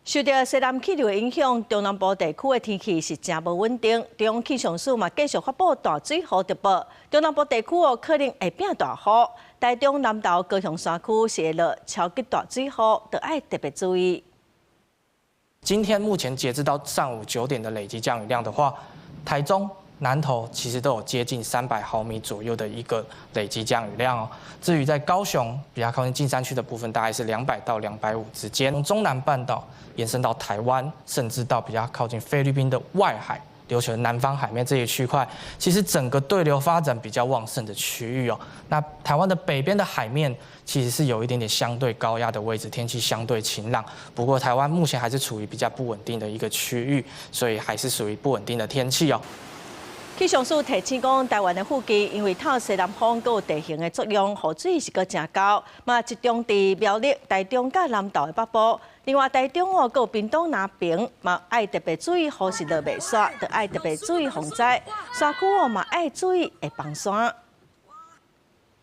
受到西南气流的影响，中南部地区的天气是真无稳定。中央气象署嘛继续发布大水豪特报，中南部地区可能会变大雨。台中、南投、高雄山区是会落超级大水豪，都要特别注意。今天目前截至到上午9点的累积降雨量的话，台中、南投其实都有接近300毫米左右的一个累积降雨量哦。至于在高雄比较靠近近山区的部分，大概是200到250之间。从中南半岛延伸到台湾，甚至到比较靠近菲律宾的外海。琉球南方海面这一区块，其实整个对流发展比较旺盛的区域哦。那台湾的北边的海面其实是有一点点相对高压的位置，天气相对晴朗。不过台湾目前还是处于比较不稳定的一个区域，所以还是属于不稳定的天气哦。气象署提醒讲，台湾的附近因为透西南风，佮有地形的作用，雨水是佮真高，嘛集中伫苗栗、台中甲南投的北部。另外，台中佮有屏东南平，嘛爱特别注意雨势落袂煞，着爱特别注意洪灾。山区嘛爱注意会崩山。